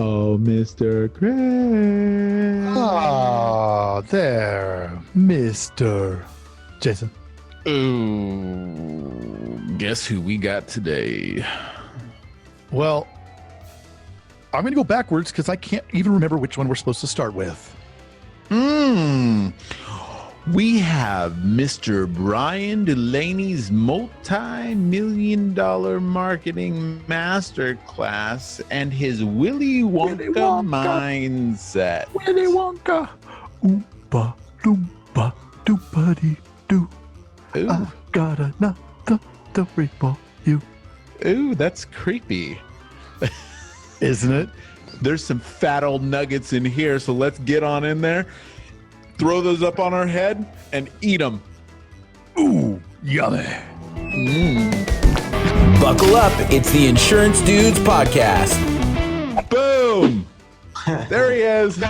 Oh, Mr. Craig. Oh, there, Mr. Jason. Ooh, guess who we got today? Well, I'm going to go backwards because I can't even remember which one we're supposed to start with. We have Mr. Bryan Dulaney's multi-million-dollar marketing masterclass and his Willy Wonka mindset. Willy Wonka. Oompa, loompa, doopity doo. Ooh. I got another story for you. Ooh, that's creepy. Isn't it? There's some fat old nuggets in here, so let's get on in there. Throw those up on our head and eat them. Ooh, yummy. Buckle up. It's the Insurance Dudes Podcast. Boom. There he is.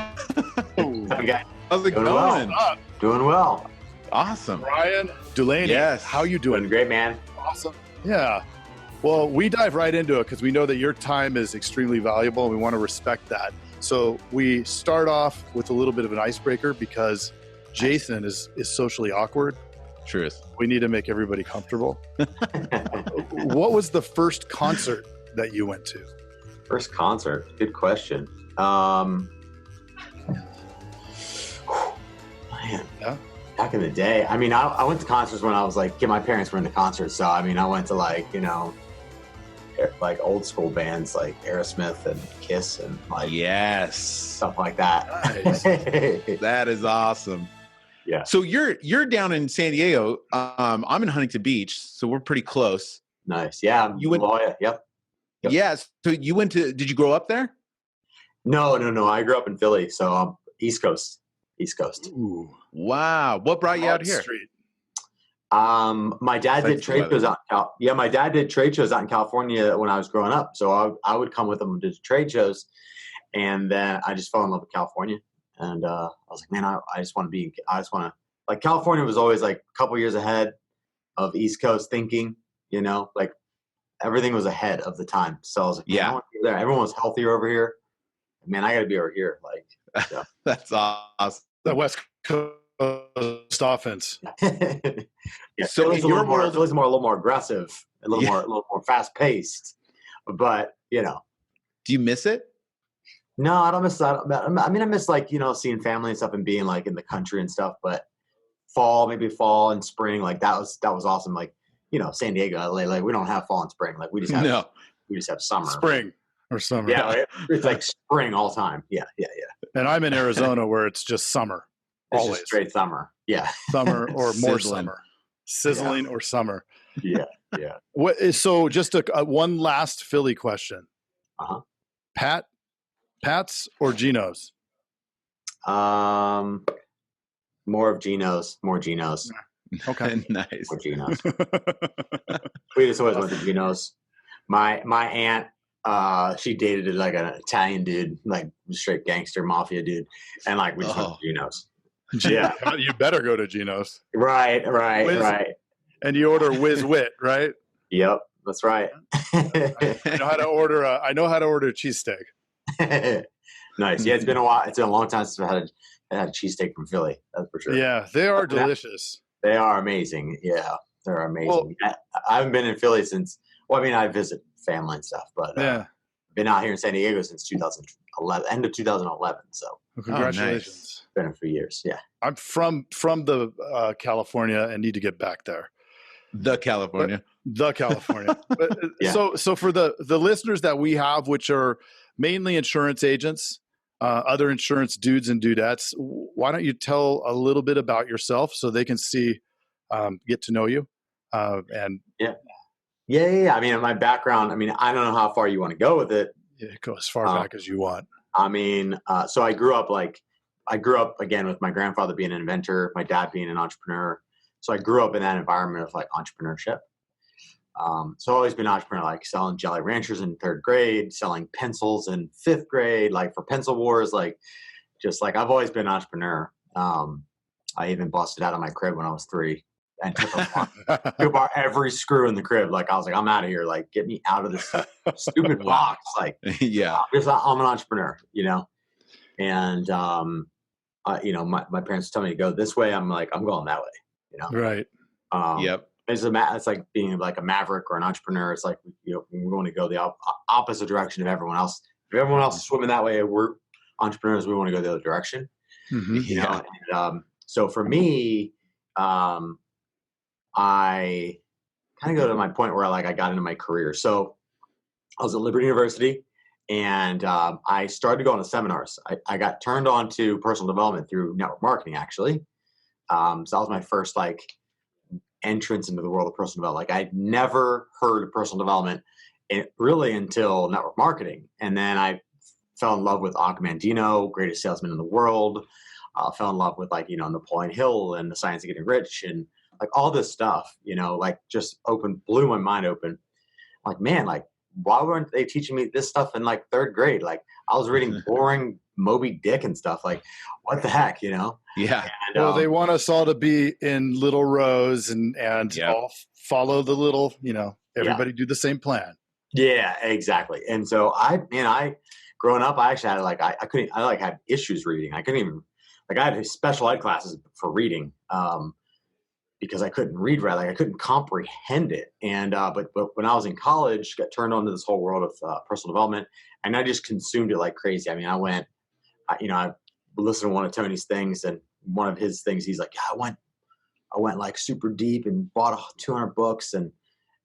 Okay. How's it Doing going? well. Doing well. Awesome. Bryan Dulaney. Yes. How you Doing doing? great, man. Awesome. Yeah. Well, we dive right into it because we know that your time is extremely valuable and we want to respect that. So we start off with a little bit of an icebreaker because Jason is socially awkward. Truth. We need to make everybody comfortable. What was the first concert that you went to? First concert. Good question. Man. Yeah. Back in the day. I mean, I went to concerts when I was like, my parents were into concerts. So, I mean, I went to like old school bands like Aerosmith and Kiss and like Yes. stuff like that. Nice. That is awesome. Yeah. So you're down in San Diego. I'm in Huntington Beach, so we're pretty close. Nice. Yeah. You went- La Jolla. Yep. Yep. Yes. So you went to? Did you grow up there? No. I grew up in Philly. So I'm East Coast. Ooh. Wow. What brought you out here? Street. My dad did Thanks for trade that. shows out. My dad did trade shows out in California when I was growing up. So I would come with him to trade shows, and then I just fell in love with California. And I was like, man, I just want to like California was always like a couple years ahead of East Coast thinking. Like everything was ahead of the time. So I was like, man, I want to be there. Everyone was healthier over here. Man, I got to be over here. Like, so. That's awesome. The West Coast offense. Yeah, So Philly's in your a world, little more aggressive, a little more fast paced. But do you miss it? no, I don't miss that. I mean, I miss like seeing family and stuff and being like in the country and stuff. But fall and spring, like that was awesome. Like San Diego, LA, like we don't have fall and spring. Like we just have summer, Spring or summer. Yeah, it's like spring all time. Yeah. And I'm in Arizona where it's just summer. It's Always. just straight summer. Yeah. Summer or more Sizzling. summer. Sizzling or summer. Yeah. So just one last Philly question. Uh-huh. Pat's or Geno's? More Genos. Okay. Nice. More Genos. We just always went to Genos. My aunt, she dated like an Italian dude, like straight gangster mafia dude, and like we just went to Genos. Yeah. You better go to Geno's. Right. And you order Whiz Wit, right? Yep, that's right. I know how to order a cheesesteak. Nice. Yeah, it's been a while. It's been a long time since I had a cheesesteak from Philly. That's for sure. Yeah, they are delicious. They are amazing. Yeah, they're amazing. Well, I haven't been in Philly since. Well, I mean, I visit family and stuff, but yeah. Been out here in San Diego since 2011, end of 2011. So Well, congratulations. Nice. been a few years. Yeah. I'm from the California and need to get back there. The California. The California. But, Yeah. So for the listeners that we have, which are mainly insurance agents, other insurance dudes and dudettes, why don't you tell a little bit about yourself so they can get to know you? Yeah. I mean, my background, I mean, I don't know how far you want to go with it. Yeah, go as far back as you want. I mean, so I grew up again with my grandfather being an inventor, my dad being an entrepreneur. So I grew up in that environment of like entrepreneurship. So I've always been an entrepreneur, like selling Jolly Ranchers in 3rd grade, selling pencils in 5th grade, like for pencil wars, like just like I've always been an entrepreneur. I even busted out of my crib when I was 3 and took apart every screw in the crib. Like I was like, I'm out of here. Like get me out of this stupid box. Like, Yeah. because I'm an entrepreneur, you know? And, you know, my parents tell me to go this way. I'm like, I'm going that way, you know? Right. Yep. It's like being like a maverick or an entrepreneur. It's like, you know, we're going to go the opposite direction of everyone else. If everyone else is swimming that way, we're entrepreneurs. We want to go the other direction. Mm-hmm. You know? And, so for me, I kind of go to my point where I got into my career. So I was at Liberty University, and I started going to seminars. I got turned on to personal development through network marketing, actually. So that was my first like entrance into the world of personal development. Like I'd never heard of personal development really until network marketing. And then I fell in love with Og Mandino, greatest salesman in the world. Fell in love with like, you know, Napoleon Hill and the science of getting rich and like all this stuff, you know, like just blew my mind open. Like, man, like, why weren't they teaching me this stuff in like third grade? Like I was reading boring Moby Dick and stuff. Like what the heck, you know? Yeah. And, Well, they want us all to be in little rows and all follow the little, you know, everybody do the same plan. Yeah, exactly. And so I growing up, I actually had I had issues reading. I couldn't even, like I had special ed classes for reading because I couldn't read right. Like I couldn't comprehend it. And, but when I was in college, got turned on to this whole world of personal development, and I just consumed it like crazy. I mean, I listened to one of Tony's things, and one of his things, he's like, yeah, I went like super deep and bought 200 books. And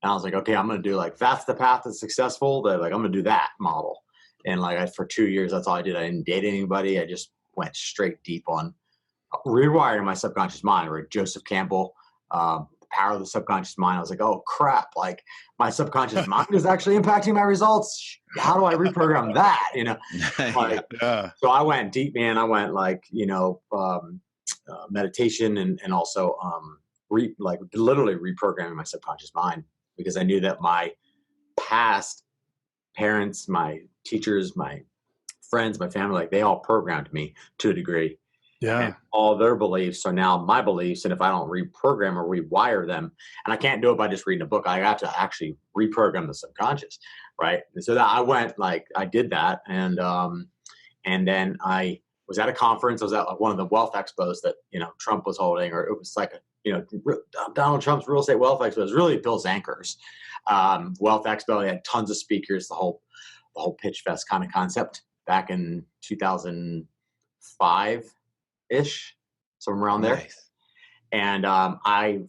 I was like, okay, I'm going to do like, that's the path that's successful. That like, I'm going to do that model. And like for 2 years, that's all I did. I didn't date anybody. I just went straight deep on rewiring my subconscious mind. Right? Joseph Campbell, The Power of the Subconscious Mind. I was like, oh crap. Like my subconscious mind is actually impacting my results. How do I reprogram that? You know, like, so I went deep, man. I went like, you know, meditation and also literally reprogramming my subconscious mind, because I knew that my past parents, my teachers, my friends, my family, like they all programmed me to a degree. Yeah. And all their beliefs are now my beliefs. And if I don't reprogram or rewire them, and I can't do it by just reading a book, I have to actually reprogram the subconscious. Right. And so that I went like, I did that. And then I was at a conference. I was at like one of the wealth expos that, you know, Trump was holding, or it was like, Donald Trump's real estate wealth expo. It was really Bill Zanker's wealth expo. He had tons of speakers, the whole pitch fest kind of concept back in 2005-ish, somewhere around there. Nice. And I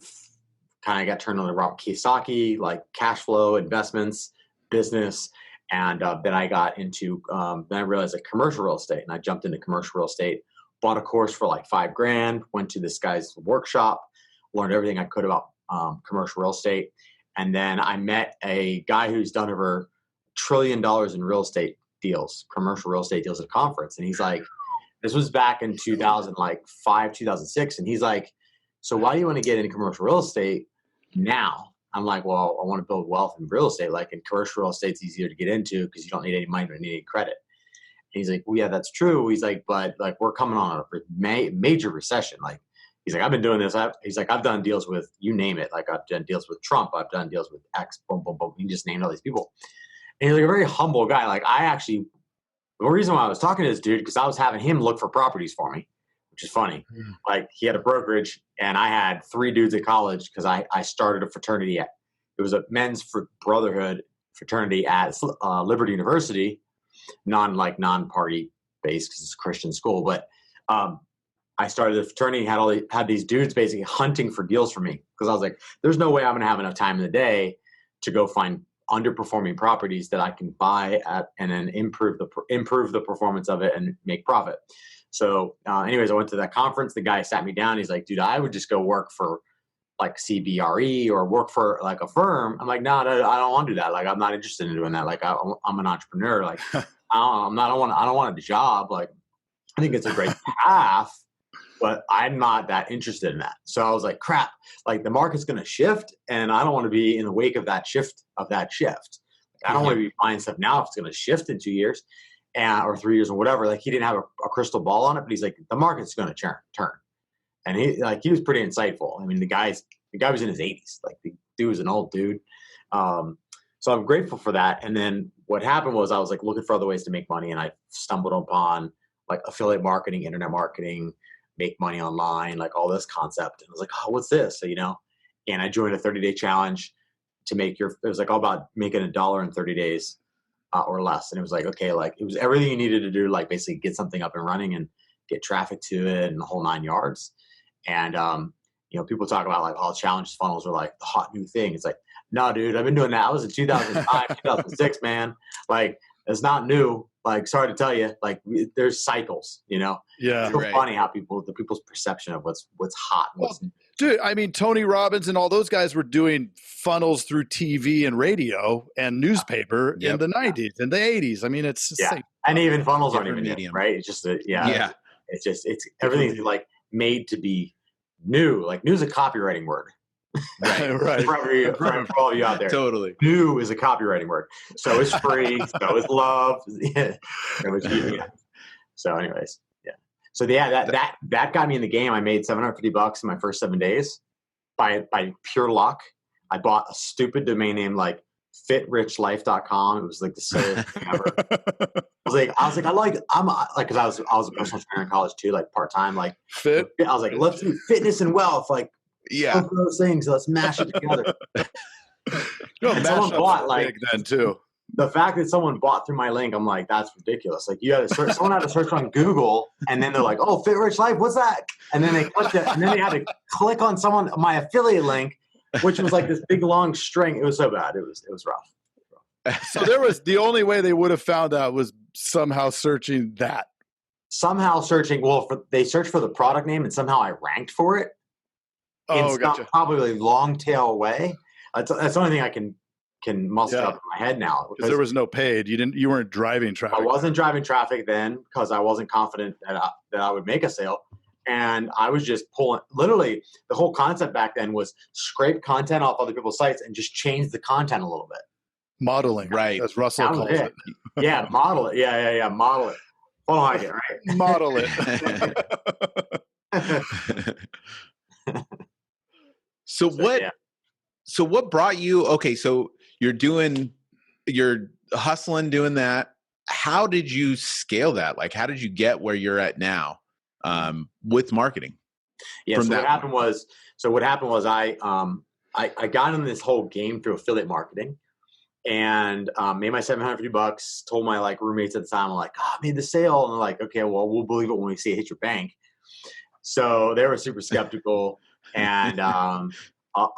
kind of got turned on to Robert Kiyosaki, like cash flow, investments, business. And then I got into, then I realized like commercial real estate, and I jumped into commercial real estate, bought a course for like $5,000, went to this guy's workshop, learned everything I could about commercial real estate. And then I met a guy who's done over $1 trillion in real estate deals, commercial real estate deals at a conference. And he's like, this was back in 2005, 2006. And he's like, so why do you want to get into commercial real estate now? I'm like, well, I want to build wealth in real estate. Like in commercial real estate, it's easier to get into because you don't need any money, you don't need any credit. And he's like, well, yeah, that's true. He's like, but like we're coming on a major recession. Like, he's like, I've been doing this. He's like, I've done deals with, you name it. Like I've done deals with Trump. I've done deals with X, boom, boom, boom. He just named all these people. And he's like a very humble guy. Like the reason why I was talking to this dude, because I was having him look for properties for me, which is funny. Mm. Like he had a brokerage, and I had 3 dudes at college because I started a fraternity it was a men's brotherhood fraternity at Liberty University, non-party based because it's a Christian school. But I started a fraternity, had these dudes basically hunting for deals for me, because I was like, there's no way I'm going to have enough time in the day to go find underperforming properties that I can buy at and then improve the performance of it and make profit. So anyways, I went to that conference. The guy sat me down. He's like, dude, I would just go work for like CBRE or work for like a firm. I'm like, no, I don't want to do that. Like, I'm not interested in doing that. Like I'm an entrepreneur. Like I don't want a job. Like I think it's a great path, but I'm not that interested in that. So I was like, crap, like the market's going to shift, and I don't want to be in the wake of that shift. Like, I don't want to be buying stuff now if it's going to shift in 2 years or 3 years or whatever. Like he didn't have a crystal ball on it, but he's like, the market's going to turn. And he was pretty insightful. I mean, the guy's The guy was in his 80s. Like the dude was an old dude. So I'm grateful for that. And then what happened was I was like looking for other ways to make money, and I stumbled upon like affiliate marketing, internet marketing, make money online, like all this concept. And I was like, oh, what's this? So, and I joined a 30-day challenge to make it was like all about making $1 in 30 days or less. And it was like, okay, like it was everything you needed to do, like basically get something up and running and get traffic to it and the whole 9 yards. And, people talk about like, all challenge funnels are like the hot new thing. It's like, no, dude, I've been doing that. I was in 2005, 2006, man. Like, it's not new. Like, sorry to tell you, like there's cycles, Yeah. It's so funny how people's perception of what's hot. And what's dude, I mean, Tony Robbins and all those guys were doing funnels through TV and radio and newspaper in the 90s and the 80s. I mean, it's just and even funnels aren't even new, right? It's just it's everything's like made to be new. Like new is a copywriting word. Right. For all of you out there. Totally. New is a copywriting word. So is free. So is love. So anyways, So that got me in the game. I made $750 in my first 7 days by pure luck. I bought a stupid domain name like fitrich.life.com. It was like the silliest thing ever. Because I was a personal trainer in college too, like part-time, like fit. I was like, let's do fitness and wealth. Like, both of those things. Let's mash it together. Someone bought like then too. The fact that someone bought through my link, I'm like, that's ridiculous. Like you had to search, someone had to search on Google, and then they're like, oh, Fit Rich Life, what's that? And then they clicked it, and then they had to click on my affiliate link, which was like this big long string. It was so bad. It was rough. So the only way they would have found out was somehow searching that. Somehow searching. Well, they searched for the product name, and somehow I ranked for it. Oh, gotcha. Probably long tail way. That's the only thing I can muster up in my head now. Because there was no paid. You weren't driving traffic. I wasn't driving traffic then because I wasn't confident that I would make a sale. And I was just pulling. Literally, the whole concept back then was scrape content off other people's sites and just change the content a little bit. Modeling, right? As Russell calls it. Yeah, model it. Yeah. Model it. Hold on, right? Model it. So what brought you? Okay, so you're hustling, doing that. How did you scale that? Like, how did you get where you're at now with marketing? Yeah. So what happened was I got in this whole game through affiliate marketing, and made my $750. Told my like roommates at the time, I'm like, I made the sale, and they're like, okay, well, we'll believe it when we see it hit your bank. So they were super skeptical, and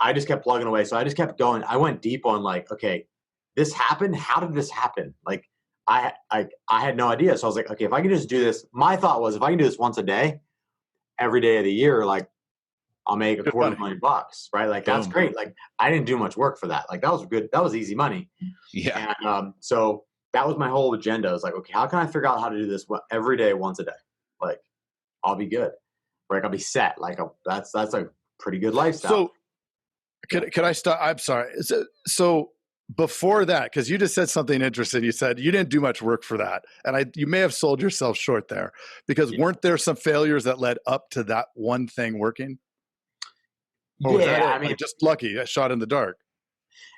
I just kept plugging away. So I just kept going. I went deep on like, okay, this happened. How did this happen? Like I had no idea. So I was like, okay, if I can just do this, my thought was if I can do this once a day, every day of the year, like I'll make $250,000, right? Like that's great. Like I didn't do much work for that. Like that was good. That was easy money. Yeah. And so that was my whole agenda. I was like, okay, how can I figure out how to do this every day, once a day? Like I'll be good. Like I'll be set. Like that's a pretty good lifestyle. So can I stop? I'm sorry. So before that, because you just said something interesting. You said you didn't do much work for that. And you may have sold yourself short there because weren't there some failures that led up to that one thing working? Or I mean, just lucky, a shot in the dark.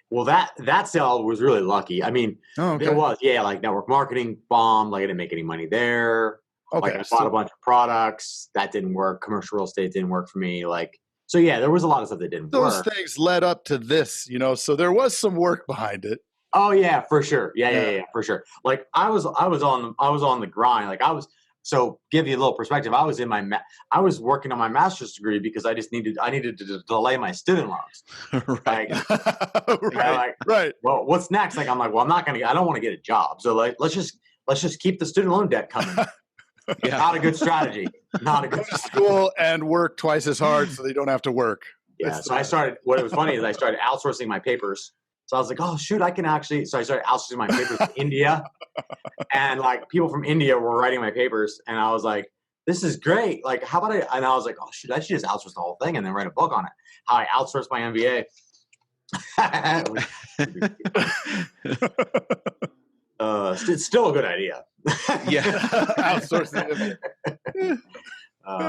Well, that sale was really lucky. I mean, it was, like network marketing bombed. Like I didn't make any money there. Okay. Like I bought a bunch of products that didn't work. Commercial real estate didn't work for me. Like, so there was a lot of stuff that didn't work. Those things led up to this, so there was some work behind it. Oh yeah, for sure. Yeah, for sure. Like I was on the grind. Like so give you a little perspective. I was working on my master's degree because I needed to delay my student loans. Right. Right. Well, what's next? Like, I'm like, well, I don't want to get a job. So like, let's just keep the student loan debt coming. Yeah. Not a good strategy. Not a good strategy. School and work twice as hard so they don't have to work. Yeah. So what was funny is I started outsourcing my papers. So I was like, oh shoot, so I started outsourcing my papers to India, and like people from India were writing my papers, and I was like, this is great. Like, how about and I was like, oh shoot, I should just outsource the whole thing and then write a book on it. How I outsourced my MBA. It's still a good idea. Outsourcing.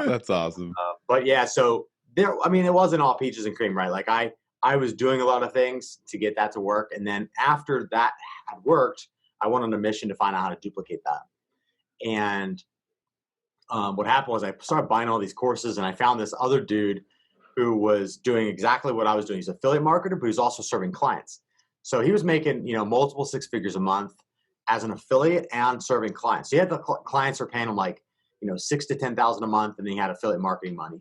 That's awesome. But yeah, so I mean, it wasn't all peaches and cream, right? Like I was doing a lot of things to get that to work. And then after that had worked, I went on a mission to find out how to duplicate that. And what happened was I started buying all these courses, and I found this other dude who was doing exactly what I was doing. He's an affiliate marketer, but he's also serving clients. So he was making, multiple six figures a month as an affiliate and serving clients. So he had the clients were paying him like, $6,000 to $10,000 a month, and then he had affiliate marketing money,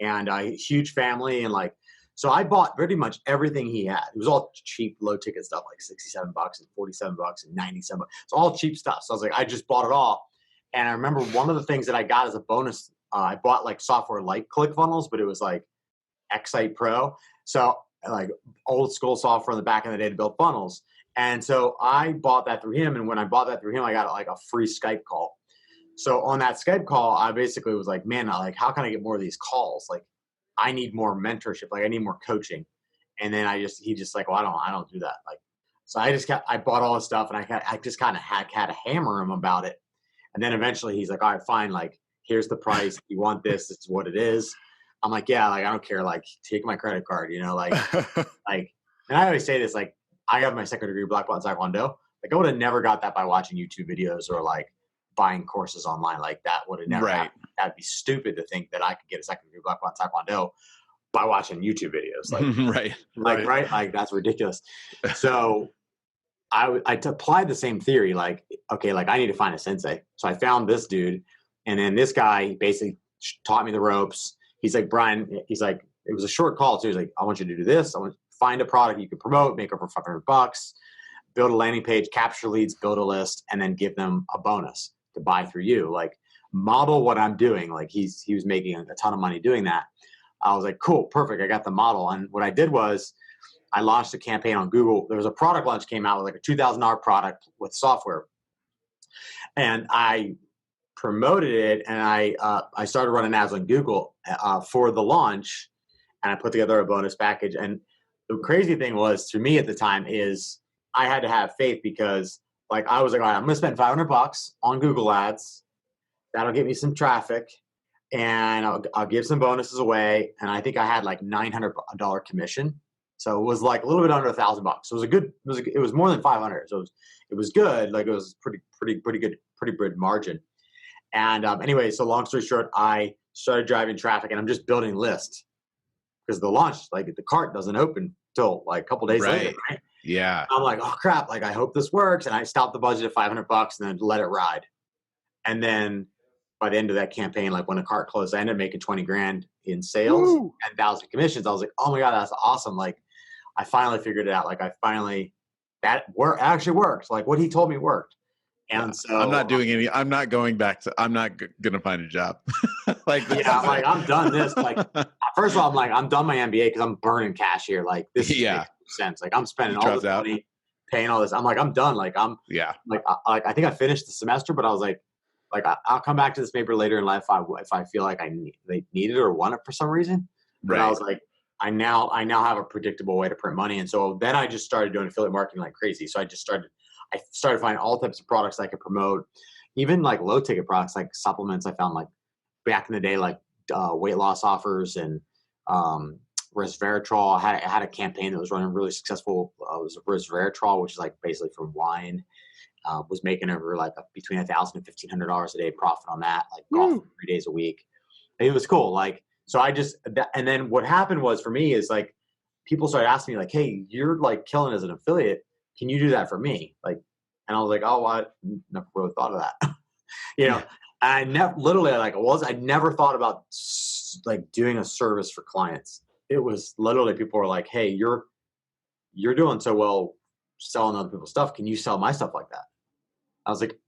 and a huge family, and like, so I bought pretty much everything he had. It was all cheap, low ticket stuff, like $67 and $47 and $97. It's all cheap stuff. So I was like, I just bought it all. And I remember one of the things that I got as a bonus, I bought like software like ClickFunnels, but it was like Excite Pro. So like old school software in the back of the day to build funnels. And so I bought that through him. And when I bought that through him, I got like a free Skype call. So on that Skype call, I basically was like, man, how can I get more of these calls? Like, I need more mentorship. Like, I need more coaching. And then he just like, well, I don't do that. Like, so I bought all this stuff, and I just kind of had to hammer him about it. And then eventually he's like, all right, fine. Like, here's the price. You want this? This is what it is. I'm like, yeah, like, I don't care. Like, take my credit card, like, and I always say this, like, I have my second degree black belt in Taekwondo. Like, I would have never got that by watching YouTube videos or like buying courses online. Like, that would have never happened. That'd be stupid to think that I could get a second degree black belt in Taekwondo by watching YouTube videos. Like, right. Like, that's ridiculous. So I applied the same theory. Like, okay, like, I need to find a sensei. So I found this dude, and then this guy basically taught me the ropes. He's like, Bryan, he's like, it was a short call too. He's like, I want you to do this. I want you to find a product you can promote, make over $500, build a landing page, capture leads, build a list, and then give them a bonus to buy through you. Like, model what I'm doing. Like, he was making a ton of money doing that. I was like, cool, perfect. I got the model. And what I did was I launched a campaign on Google. There was a product launch came out with like a $2,000 product with software. And I promoted it, and I started running ads on Google for the launch, and I put together a bonus package. And the crazy thing was, to me at the time, is I had to have faith, because like, I was like, all right, I'm going to spend $500 on Google ads. That'll get me some traffic, and I'll give some bonuses away. And I think I had like $900 commission. So it was like a little bit under $1,000. So it was more than 500. So it was good. Like, it was pretty good margin. And anyway, so long story short, I started driving traffic, and I'm just building lists, because the launch, like, the cart doesn't open till like a couple days later. Right? Yeah. I'm like, oh crap. Like, I hope this works. And I stopped the budget at $500 and then let it ride. And then by the end of that campaign, like, when the cart closed, I ended up making 20 grand in sales and 1,000 commissions. I was like, oh my God, that's awesome. Like, I finally figured it out. Like, that actually worked. Like, what he told me worked. And so I'm not going to find a job. Like, yeah, like, I'm done this. Like, first of all, I'm like, I'm done my MBA, because I'm burning cash here. Like, this makes sense. Like, I'm spending all this money, paying all this. I'm like, I'm done. Like, I think I finished the semester, but I was like, I'll come back to this maybe later in life if I feel like they need it or want it for some reason. But I was like, I now have a predictable way to print money. And so then I just started doing affiliate marketing like crazy. So I started finding all types of products I could promote, even like low ticket products, like supplements. I found, like, back in the day, like weight loss offers and resveratrol. I had a campaign that was running really successful. It was resveratrol, which is like basically from wine. Was making over like between $1,000 and $1,500 a day profit on that, like golfing 3 days a week. It was cool. Like, so and then what happened was, for me, is like, people started asking me like, hey, you're like killing as an affiliate. Can you do that for me? Like, and I was like, oh, I never really thought of that. And I never thought about like doing a service for clients. It was literally, people were like, hey, you're doing so well selling other people's stuff. Can you sell my stuff like that? I was like,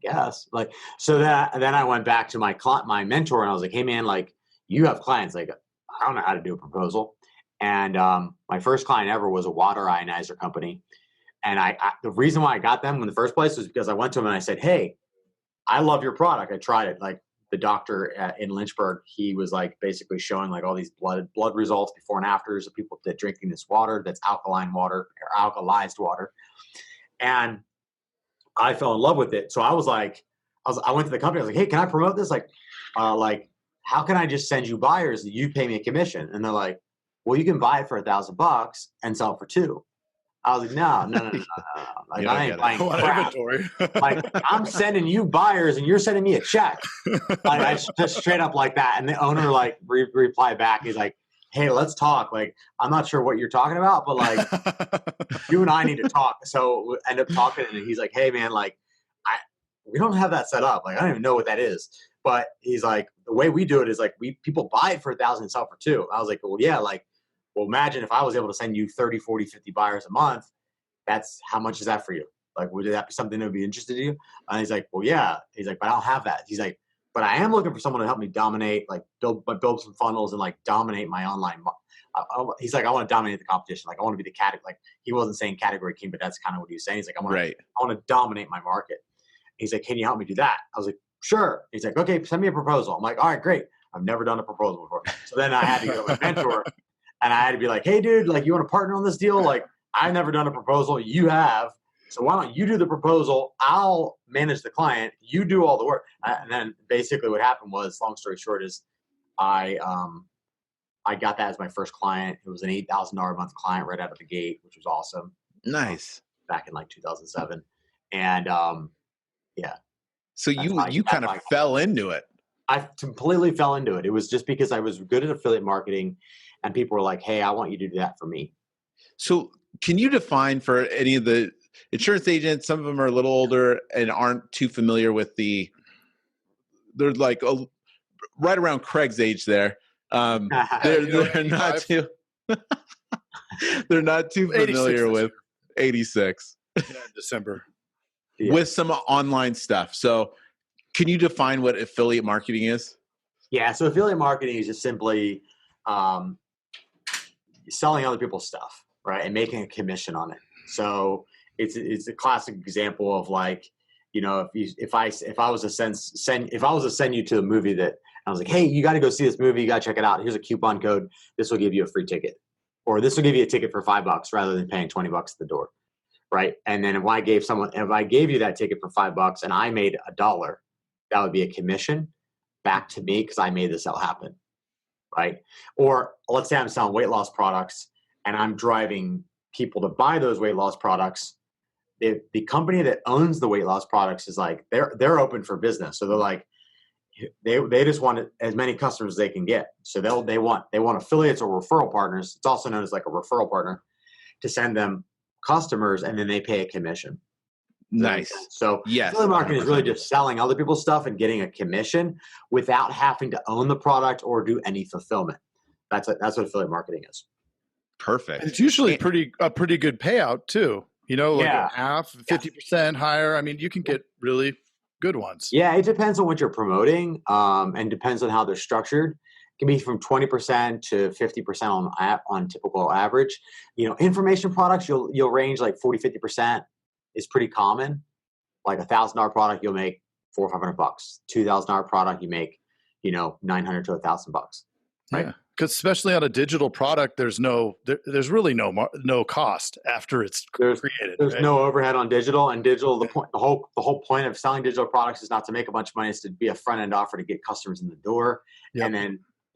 yes. Like, so then I went back to my mentor, and I was like, hey man, like, you have clients. Like, I don't know how to do a proposal. And my first client ever was a water ionizer company. And the reason why I got them in the first place was because I went to him and I said, hey, I love your product. I tried it. Like, the doctor in Lynchburg, he was like basically showing like all these blood results before and afters of people that drinking this water that's alkaline water or alkalized water. And I fell in love with it. So I was like, I went to the company. I was like, hey, can I promote this? Like how can I just send you buyers and you pay me a commission? And they're like, well, you can buy it for $1,000 and sell it for $2,000. I was like, no. Like, I ain't buying crap. Like, I'm sending you buyers and you're sending me a check. Like, I just straight up like that. And the owner like replied back. He's like, hey, let's talk. Like, I'm not sure what you're talking about, but like, you and I need to talk. So we end up talking, and he's like, hey man, like, we don't have that set up. Like, I don't even know what that is. But he's like, the way we do it is like, people buy it for $1,000 and sell for $2,000. I was like, well, yeah, like, well, imagine if I was able to send you 30, 40, 50 buyers a month. That's how much is that for you? Like, would that be something that would be interested in you? And he's like, well, yeah. He's like, but I don't have that. He's like, but I am looking for someone to help me dominate, like build some funnels and like dominate my online. He's like, I want to dominate the competition. Like, I want to be the category. Like, he wasn't saying category king, but that's kind of what he was saying. He's like, I want to dominate my market. He's like, can you help me do that? I was like, sure. He's like, okay, send me a proposal. I'm like, all right, great. I've never done a proposal before. So then I had to go to my mentor. And I had to be like, hey, dude, like, you want to partner on this deal? Like, I've never done a proposal. You have. So why don't you do the proposal? I'll manage the client. You do all the work. And then basically what happened was, long story short, is I got that as my first client. It was an $8,000 a month client right out of the gate, which was awesome. Nice. Back in like 2007. And yeah. So you kind of fell into it. I completely fell into it. It was just because I was good at affiliate marketing. And people were like, hey, I want you to do that for me. So can you define for any of the insurance agents, some of them are a little older and aren't too familiar with they're like right around Craig's age there. They're not too they're not too familiar with 86. Yeah, December. With some online stuff. So can you define what affiliate marketing is? Yeah, so affiliate marketing is just simply selling other people's stuff, right, and making a commission on it. So it's a classic example of like, you know, if I was to send you to a movie that I was like, hey, you got to go see this movie, you got to check it out. Here's a coupon code. This will give you a free ticket, or this will give you a ticket for $5 rather than paying $20 at the door, right? And then if I gave you that ticket for $5 and I made $1, that would be a commission back to me because I made the sale happen. Right? Or let's say I'm selling weight loss products and I'm driving people to buy those weight loss products. The company that owns the weight loss products is like, they're open for business. So they're like, they just want as many customers as they can get. So they want affiliates or referral partners. It's also known as like a referral partner, to send them customers, and then they pay a commission. Nice. So affiliate marketing is really just selling other people's stuff and getting a commission without having to own the product or do any fulfillment. That's what affiliate marketing is. Perfect. And it's usually a pretty good payout too. You know, like a half, 50% higher. I mean, you can get really good ones. Yeah, it depends on what you're promoting, and depends on how they're structured. It can be from 20% to 50% on typical average. You know, information products, you'll range like 40, 50%. Is pretty common. Like $1,000 product, you'll make $400 or $500. $2,000 product, you make, $900 to $1,000. Right? Yeah, because especially on a digital product, there's really no cost after it's created. There's no overhead on digital, and digital. The whole point of selling digital products is not to make a bunch of money; it's to be a front end offer to get customers in the door, and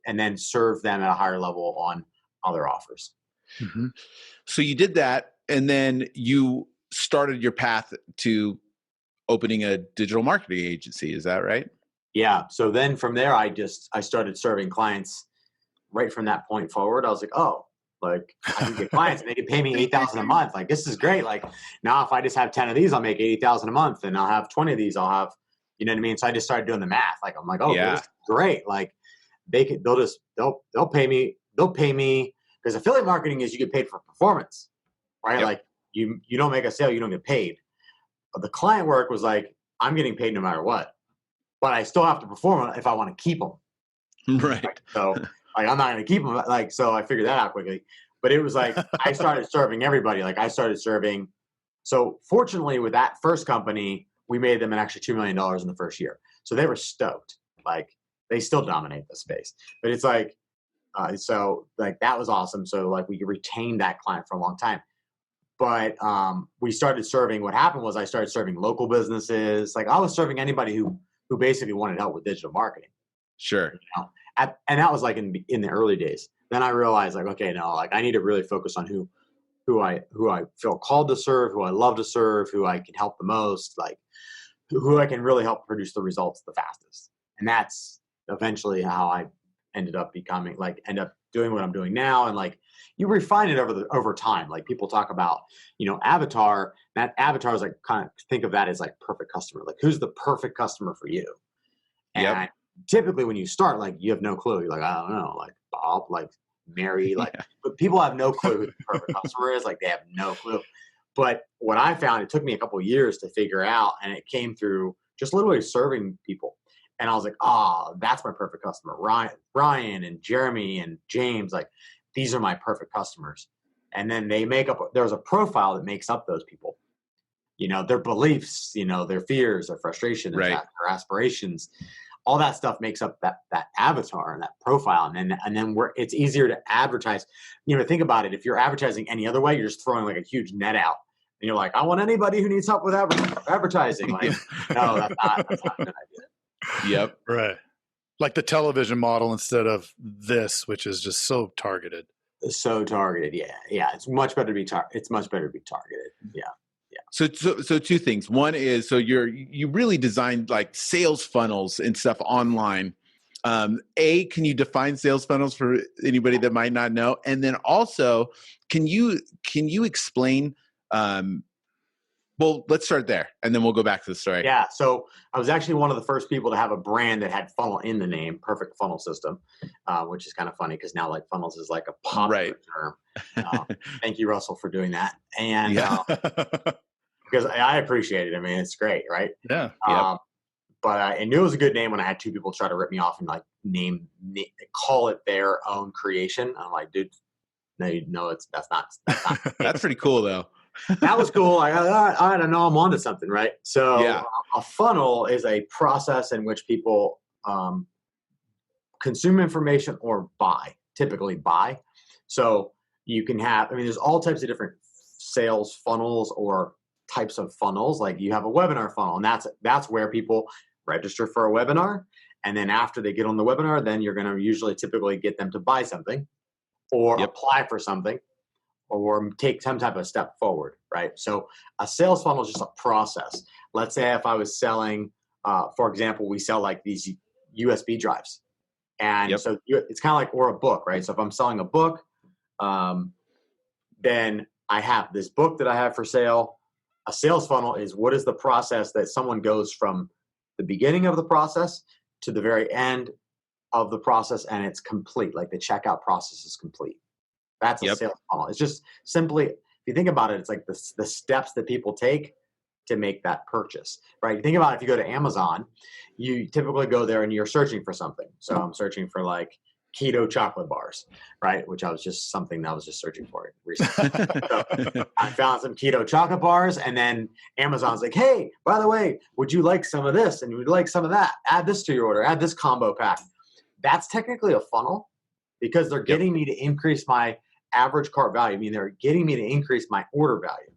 then serve them at a higher level on other offers. Mm-hmm. So you did that, and then you started your path to opening a digital marketing agency. Is that right? Yeah. So then from there, I started serving clients right from that point forward. I was like, oh, like I can get clients and they can pay me $8,000 a month. Like, this is great. Like, now if I just have 10 of these, I'll make $80,000 a month, and I'll have 20 of these. I'll have, you know what I mean? So I just started doing the math. Like, I'm like, oh, this is great. Like they'll pay me because affiliate marketing is you get paid for performance, right? Yep. Like, you don't make a sale, you don't get paid. But the client work was like, I'm getting paid no matter what, but I still have to perform if I want to keep them. Right. So like, I'm not going to keep them. Like, so I figured that out quickly, but it was like, I started serving everybody. Like, I started serving. So fortunately with that first company, we made them an extra $2 million in the first year. So they were stoked. Like, they still dominate the space, but it's like, so like, that was awesome. So like, we retained that client for a long time. But we started serving. What happened was I started serving local businesses. Like, I was serving anybody who basically wanted help with digital marketing. Sure. and that was like in the early days. Then I realized like, okay, no, like I need to really focus on who I feel called to serve, who I love to serve, who I can help the most, like who I can really help produce the results the fastest. And that's eventually how I end up doing what I'm doing now. And like you refine it over time. Like people talk about, avatar. That avatar is like kind of think of that as like perfect customer. Like who's the perfect customer for you? And typically when you start, like you have no clue. You're like, I don't know, like Bob, like Mary, like, but people have no clue who the perfect customer is. Like they have no clue. But what I found, it took me a couple of years to figure out, and it came through just literally serving people. And I was like, that's my perfect customer. Ryan and Jeremy and James, like these are my perfect customers. And then there's a profile that makes up those people. Their beliefs, their fears, their frustration, their aspirations, all that stuff makes up that avatar and that profile. And then it's easier to advertise. Think about it. If you're advertising any other way, you're just throwing like a huge net out. And you're like, I want anybody who needs help with advertising. Like, no, that's not a good idea. Yep. Right. Like the television model instead of this, which is just so targeted. So targeted. Yeah. Yeah. It's much better to be targeted. Yeah. Yeah. So two things. One is, you really designed like sales funnels and stuff online. Can you define sales funnels for anybody that might not know? And then also, can you explain, well, let's start there and then we'll go back to the story. Yeah. So I was actually one of the first people to have a brand that had funnel in the name, Perfect Funnel System, which is kind of funny because now like funnels is like a popular term. Thank you, Russell, for doing that. And because I appreciate it. I mean, it's great, right? Yeah. But I knew it was a good name when I had two people try to rip me off and like call it their own creation. I'm like, dude, no, that's not. That's pretty cool though. That was cool. I don't know. I'm onto something, right? So a funnel is a process in which people consume information or typically buy. So you can have, there's all types of different sales funnels or types of funnels. Like you have a webinar funnel, and that's where people register for a webinar. And then after they get on the webinar, then you're going to typically get them to buy something or apply for something, or take some type of step forward, right? So a sales funnel is just a process. Let's say if I was selling, for example, we sell like these USB drives. And so it's kind of like, or a book, right? So if I'm selling a book, then I have this book that I have for sale. A sales funnel is what is the process that someone goes from the beginning of the process to the very end of the process, and it's complete. Like the checkout process is complete. That's a sales funnel. It's just simply, if you think about it, it's like the steps that people take to make that purchase, right? You think about it, if you go to Amazon, you typically go there and you're searching for something. So I'm searching for like keto chocolate bars, right? Which I was just searching for it recently. So I found some keto chocolate bars, and then Amazon's like, hey, by the way, would you like some of this? And would you like some of that? Add this to your order, add this combo pack. That's technically a funnel because they're getting me to increase my average cart value. I mean, they're getting me to increase my order value,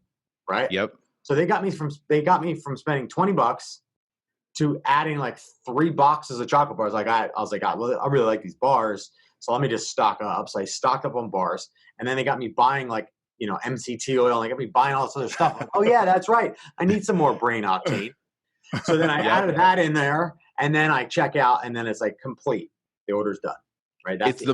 right? Yep. So they got me from spending $20 to adding like 3 boxes of chocolate bars. Like I was like, I really like these bars, so let me just stock up. So I stocked up on bars, and then they got me buying like MCT oil, and they got me buying all this other stuff. Like, oh yeah, that's right. I need some more brain octane. So then I added that in there, and then I check out, and then it's like complete. The order's done. Right. It's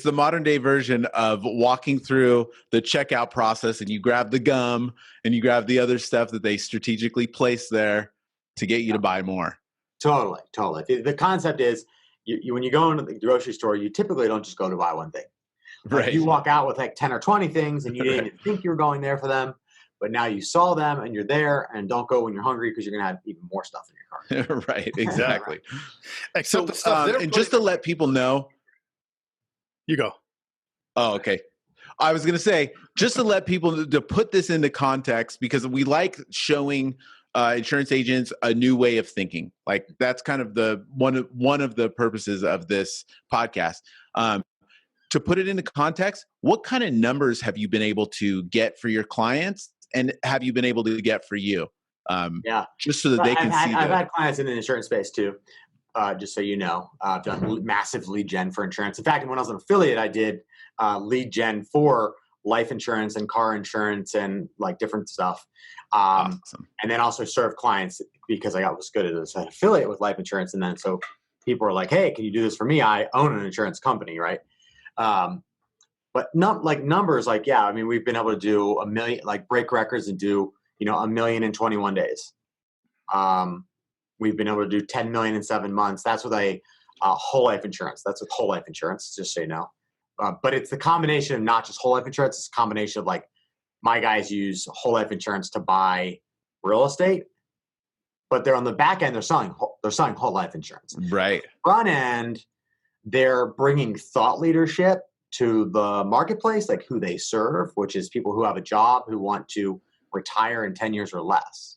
the modern day version of walking through the checkout process, and you grab the gum and you grab the other stuff that they strategically place there to get you to buy more. Totally. The concept is when you go into the grocery store, you typically don't just go to buy one thing. Right. You walk out with like 10 or 20 things, and you didn't even think you were going there for them, but now you saw them and you're there. And don't go when you're hungry, because you're going to have even more stuff in your cart. Right. Exactly. Except the stuff and just to let people know, you go. Oh, okay. I was going to say, just to let people to put this into context, because we like showing insurance agents a new way of thinking. Like that's kind of the one of the purposes of this podcast. To put it into context, what kind of numbers have you been able to get for your clients, and have you been able to get for you? Just so that they can see. I've had clients in the insurance space too. just so you know. I've done massive lead gen for insurance. In fact, when I was an affiliate, I did lead gen for life insurance and car insurance and like different stuff. Awesome. And then also serve clients because I was good as an affiliate with life insurance. And then so people were like, hey, can you do this for me? I own an insurance company, right? But numbers, like, yeah, I mean, we've been able to do 1 million, like break records and do, 1 million in 21 days. We've been able to do 10 million in 7 months. That's with a whole life insurance. That's with whole life insurance, just so you know. But it's the combination of not just whole life insurance. It's a combination of like my guys use whole life insurance to buy real estate, but they're on the back end. They're selling whole life insurance. Right. Front end, they're bringing thought leadership to the marketplace, like who they serve, which is people who have a job who want to retire in 10 years or less.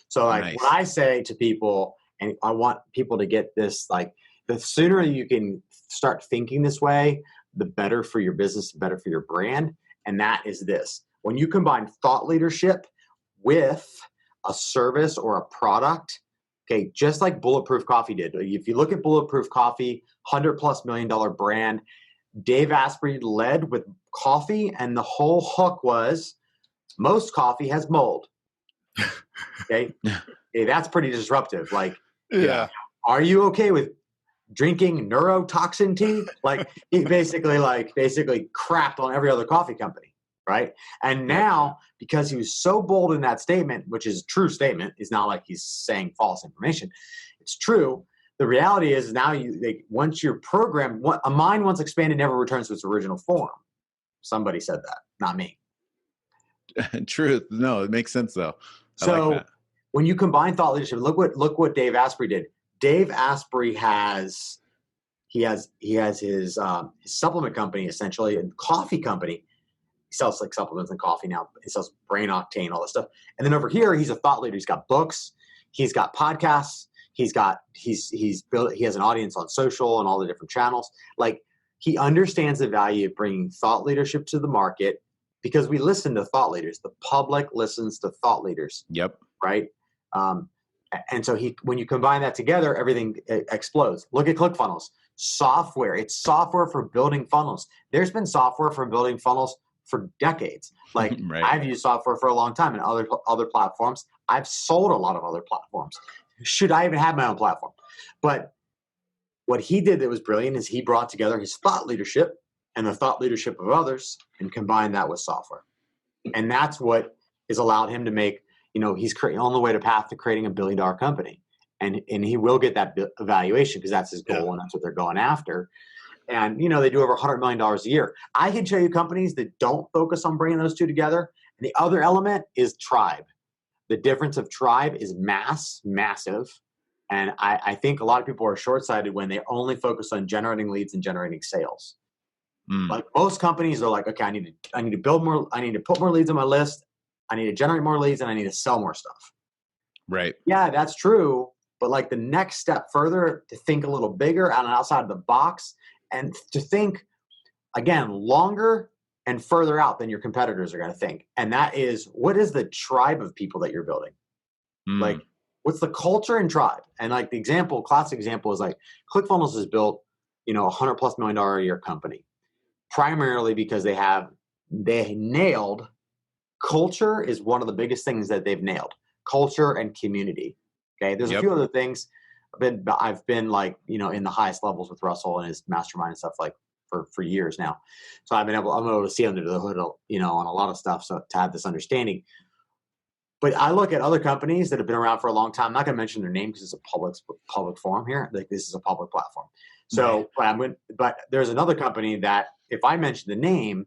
So like Nice. what I say to people, and I want people to get this, like the sooner you can start thinking this way, the better for your business, the better for your brand. And that is this: when you combine thought leadership with a service or a product, okay, just like Bulletproof Coffee did. If you look at Bulletproof Coffee, $100+ million brand, Dave Asprey led with coffee, and the whole hook was most coffee has mold. Okay, that's pretty disruptive. Like, Yeah. are you okay with drinking neurotoxin tea? Like, he basically crapped on every other coffee company, right? And now, because he was so bold in that statement, which is a true statement, it's not like he's saying false information. It's true. The reality is now once you're programmed, a mind once expanded never returns to its original form. Somebody said that, not me. Truth. No, it makes sense though. So like that. when you combine thought leadership, look what Dave Asprey did. Dave Asprey has his supplement company, essentially, and coffee company. He sells like supplements and coffee now. He sells Brain Octane, all this stuff. And then over here, he's a thought leader. He's got books. He's got podcasts. He has an audience on social and all the different channels. Like, he understands the value of bringing thought leadership to the market, because we listen to thought leaders. The public listens to thought leaders. Yep. Right. And so when you combine that together, everything explodes. Look at ClickFunnels. Software. It's software for building funnels. There's been software for building funnels for decades. Like, Right. I've used software for a long time in other platforms. I've sold a lot of other platforms. Should I even have my own platform? But what he did that was brilliant is he brought together his thought leadership and the thought leadership of others and combined that with software. And that's what has allowed him to make, he's on the way to path to creating $1 billion company. And he will get that evaluation because that's his goal and that's what they're going after. And, they do over $100 million a year. I can show you companies that don't focus on bringing those two together. And the other element is tribe. The difference of tribe is massive. And I think a lot of people are short-sighted when they only focus on generating leads and generating sales. Like most companies are like, okay, I need to build more. I need to put more leads on my list. I need to generate more leads and I need to sell more stuff. Right. Yeah, that's true. But like the next step further, to think a little bigger and outside the box, and to think, again, longer and further out than your competitors are going to think. And that is, what is the tribe of people that you're building? Like, what's the culture and tribe? And like classic example is like ClickFunnels is built, $100+ million a year company, primarily because they nailed culture is one of the biggest things that they've nailed. Culture and community. Okay. There's a few other things. I've been like, in the highest levels with Russell and his mastermind and stuff like for years now. So I'm able to see under the hood, on a lot of stuff. So to have this understanding. But I look at other companies that have been around for a long time. I'm not going to mention their name because it's a public forum here. Like, this is a public platform. So, but there's another company that if I mention the name,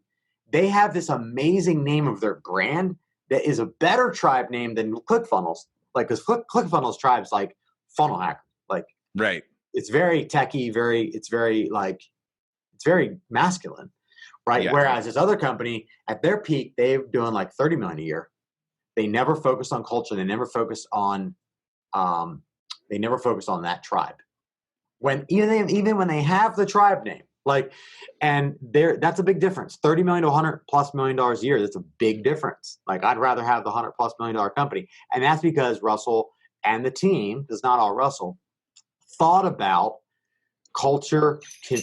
they have this amazing name of their brand that is a better tribe name than ClickFunnels. Like, because ClickFunnels tribe's like funnel hacker. Like, right. It's very techie, it's very masculine, right? Yeah. Whereas this other company at their peak, they're doing like 30 million a year. They never focused on culture. They never focused on that tribe. Even when they have the tribe name, like, and that's a big difference. 30 million to $100+ million a year. That's a big difference. Like, I'd rather have the $100+ million company. And that's because Russell and the team, it's not all Russell, thought about culture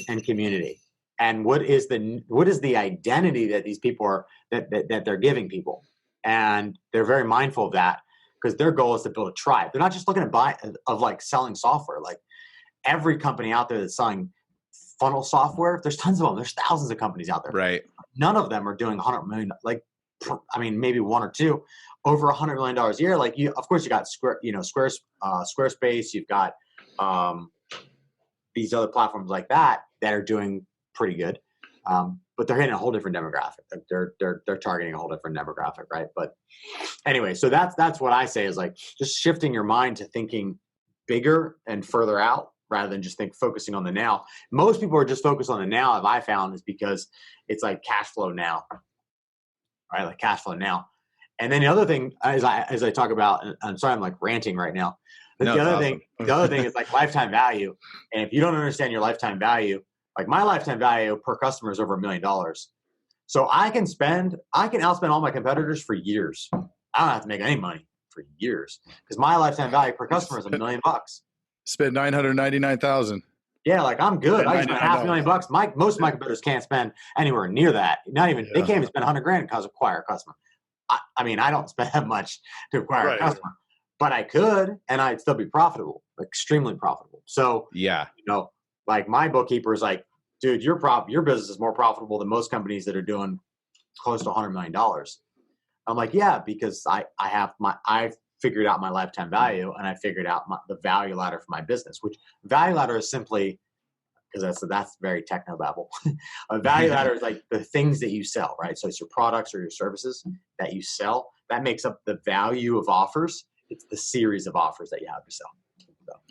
and community, and what is the identity that these people are that they're giving people, and they're very mindful of that because their goal is to build a tribe. They're not just looking at selling software. Like every company out there that's selling funnel software, there's tons of them. There's thousands of companies out there. Right. None of them are doing 100 million. Maybe one or two over $100 million a year. Like of course you got Squarespace. You've got these other platforms like that are doing pretty good. But they're hitting a whole different demographic. They're targeting a whole different demographic, right? But anyway, so that's what I say is like just shifting your mind to thinking bigger and further out rather than just focusing on the now. Most people are just focused on the now, as I found, is because it's like cash flow now, right? Like cash flow now. And then the other thing, as I talk about, and I'm sorry, I'm like ranting right now. But the other thing is like lifetime value. And if you don't understand your lifetime value, like my lifetime value per customer is over $1 million. So I can outspend all my competitors for years. I don't have to make any money for years because my lifetime value per customer is $1 million. Spend $999,000. Yeah, like I'm good. I can spend $500,000. Most of my competitors can't spend anywhere near that. They can't even spend $100,000 to acquire a customer. I don't spend that much to acquire a customer, but I could, and I'd still be profitable, extremely profitable. So yeah, like my bookkeeper is like, dude, your business is more profitable than most companies that are doing close to $100 million. I'm like, yeah, because I've figured out my lifetime value, and I figured out the value ladder for my business, which value ladder is simply, because that's very technobabble. A value ladder is like the things that you sell, right? So it's your products or your services that you sell. That makes up the value of offers. It's the series of offers that you have to sell.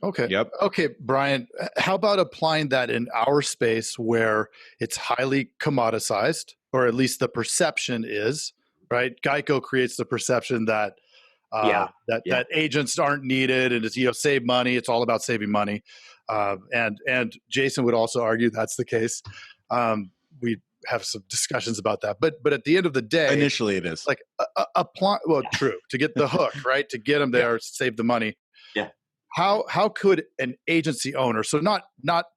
Okay. Yep. Okay, Bryan, how about applying that in our space where it's highly commoditized, or at least the perception is, right? Geico creates the perception that that agents aren't needed and it's, save money. It's all about saving money. And Jason would also argue that's the case. We have some discussions about that, but at the end of the day, initially it is like true, to get the hook, right? To get them there, save the money. Yeah. How could an agency owner, so not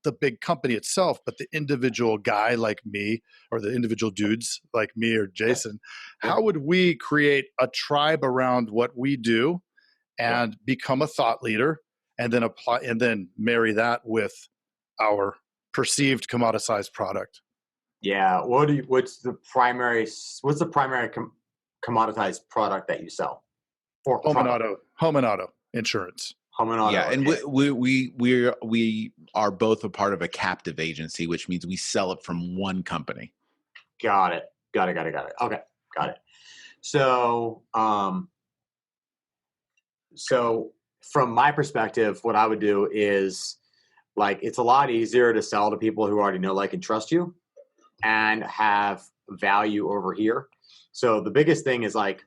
the big company itself, but the individual guy like me, or the individual dudes like me or Jason, how would we create a tribe around what we do and become a thought leader, and then apply and then marry that with our perceived commoditized product? Yeah. What's the primary commoditized product that you sell? Or home and auto insurance. Home and auto. Yeah, and we are both a part of a captive agency, which means we sell it from one company. Got it. Okay, got it. So, so from my perspective, what I would do is like it's a lot easier to sell to people who already know, like, and trust you, and have value over here. So the biggest thing that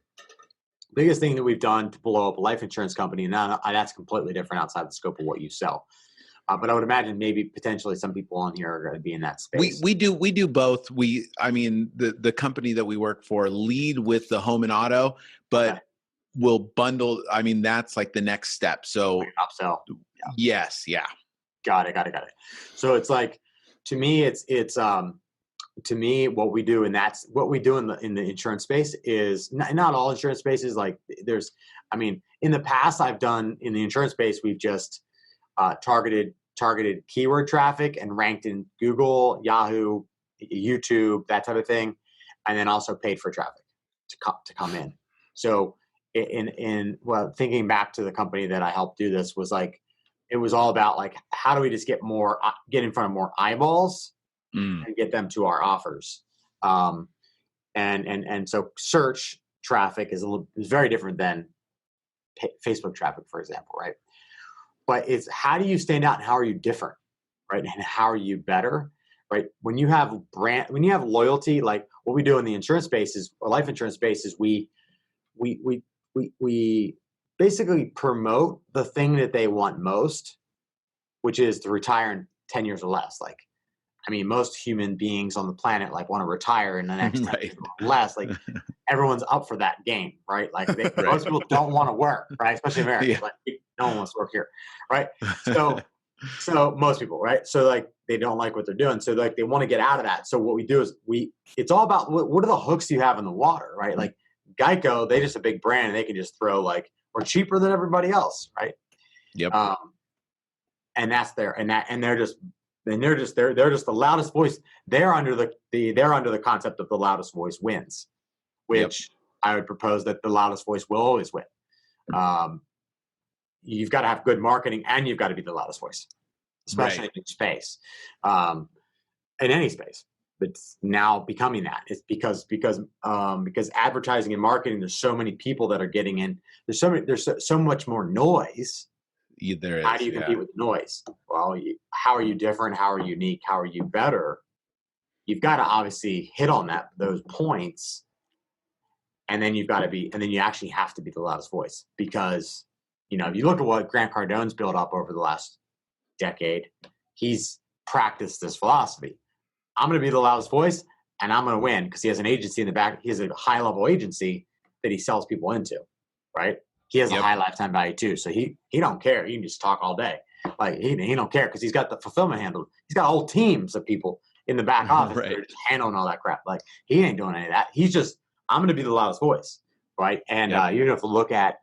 we've done to blow up a life insurance company, and that's completely different outside the scope of what you sell. But I would imagine maybe potentially some people on here are going to be in that space. We do both. The company that we work for lead with the home and auto, but we'll bundle. I mean, that's like the next step. So like upsell. Yeah. Yes. Yeah. Got it. So it's like, to me, what we do, and that's what we do in the insurance space is not all insurance spaces. Like in the past I've done in the insurance space, we've just targeted keyword traffic and ranked in Google, Yahoo, YouTube, that type of thing. And then also paid for traffic to come in. So thinking back to the company that I helped do this was like, it was all about like, how do we just get in front of more eyeballs and get them to our offers. And so search traffic is very different than Facebook traffic, for example, right? But it's how do you stand out and how are you different, right? And how are you better, right? When you have loyalty, like what we do in the insurance space or life insurance space is we basically promote the thing that they want most, which is to retire in 10 years or less. Like, I mean, most human beings on the planet like want to retire in the next 10 years or less. Like everyone's up for that game, right? Like most people don't want to work, right? Especially Americans. Yeah. Like no one wants to work here, right? So So most people, right? So like they don't like what they're doing. So like they want to get out of that. So what we do is it's all about what are the hooks you have in the water, right? Like Geico, they just a big brand and they can just throw like, we're cheaper than everybody else, right? Yep. And that's they're just the loudest voice. They're under the concept of the loudest voice wins, which I would propose that the loudest voice will always win. You've got to have good marketing and you've got to be the loudest voice, especially in space, in any space. But it's now becoming that. It's because advertising and marketing, there's so many people that are getting in. There's so much more noise. There is. How do you compete with noise? Well, how are you different? How are you unique? How are you better? You've got to obviously hit on those points, and then you actually have to be the loudest voice because, if you look at what Grant Cardone's built up over the last decade, he's practiced this philosophy. I'm going to be the loudest voice and I'm going to win because he has an agency in the back. He has a high level agency that he sells people into, right? He has a high lifetime value too. So he don't care. He can just talk all day. Like he don't care because he's got the fulfillment handled. He's got whole teams of people in the back office that are just handling all that crap. Like he ain't doing any of that. He's just, I'm going to be the loudest voice, right? And you have to look at,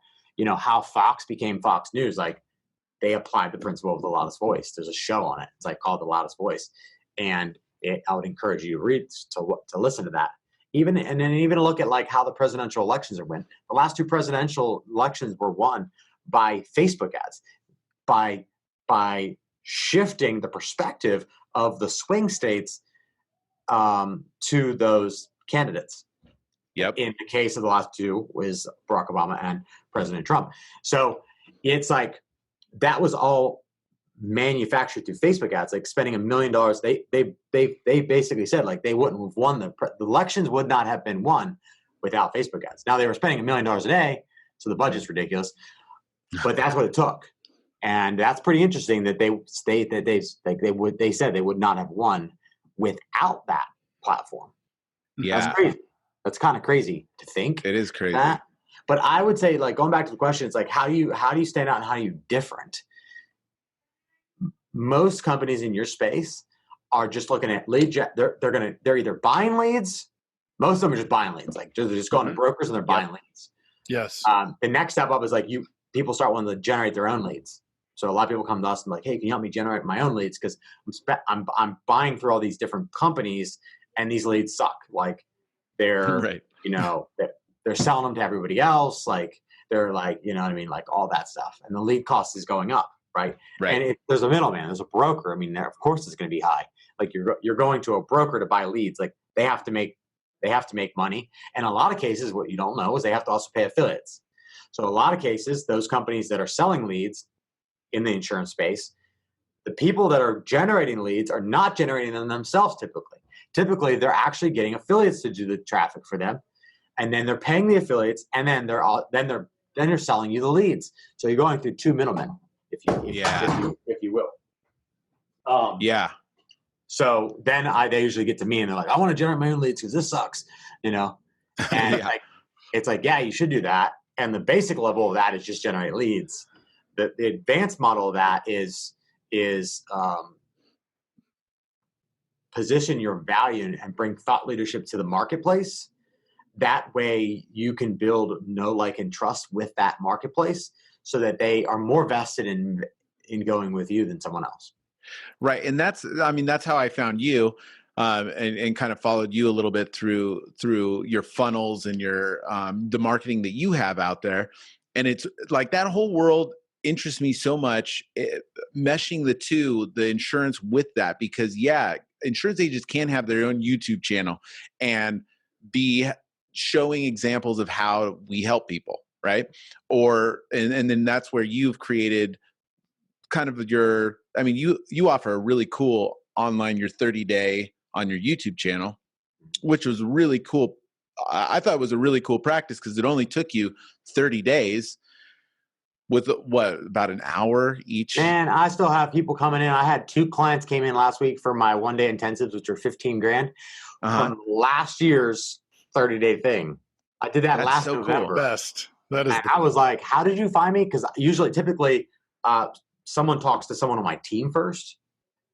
how Fox became Fox News. Like they applied the principle of the loudest voice. There's a show on it. It's like called The Loudest Voice. And I would encourage you to listen to that. Even look at like how the presidential elections are won. The last two presidential elections were won by Facebook ads, by shifting the perspective of the swing states to those candidates. Yep. In the case of the last two was Barack Obama and President Trump. So it's like that was all manufactured through Facebook ads, like spending $1 million. They basically said like they wouldn't have won the elections would not have been won without Facebook ads. Now they were spending $1 million a day, so the budget's ridiculous, but that's what it took, and that's pretty interesting that they state that they said they would not have won without that platform. Yeah, that's crazy. That's kind of crazy to think. It is crazy. That. But I would say, like going back to the question, it's like how do you stand out and how are you different? Most companies in your space are just looking at lead gen. They're either buying leads. Most of them are just buying leads. Like they're just going to brokers and they're buying leads. Yes. The next step up is like people start wanting to generate their own leads. So a lot of people come to us and like, hey, can you help me generate my own leads? Because I'm buying through all these different companies and these leads suck. Like they're they're selling them to everybody else. Like they're like like all that stuff, and the lead cost is going up. Right. And there's a middleman, there's a broker. I mean, of course it's going to be high. Like you're going to a broker to buy leads. Like they have to make money. And in a lot of cases, what you don't know is they have to also pay affiliates. So a lot of cases, those companies that are selling leads in the insurance space, the people that are generating leads are not generating them themselves typically. Typically, they're actually getting affiliates to do the traffic for them. And then they're paying the affiliates and then they're selling you the leads. So you're going through two middlemen. If you will. So then they usually get to me and they're like, I want to generate my own leads because this sucks, And it's like, yeah, you should do that. And the basic level of that is just generate leads. The advanced model of that is position your value and bring thought leadership to the marketplace. That way you can build know, like, and trust with that marketplace, so that they are more vested in going with you than someone else. Right. And that's how I found you and kind of followed you a little bit through your funnels and your the marketing that you have out there. And it's like that whole world interests me so much, meshing the insurance with that, because insurance agents can have their own YouTube channel and be showing examples of how we help people. Right. And then that's where you've created kind of you offer a really cool online, your 30-day on your YouTube channel, which was really cool. I thought it was a really cool practice because it only took you 30 days with about an hour each. Man, I still have people coming in. I had 2 clients came in last week for my 1-day intensives, which are $15,000 from last year's 30-day thing. I did that last November. Cool. Best. That is. I was like, how did you find me? Because typically, someone talks to someone on my team first,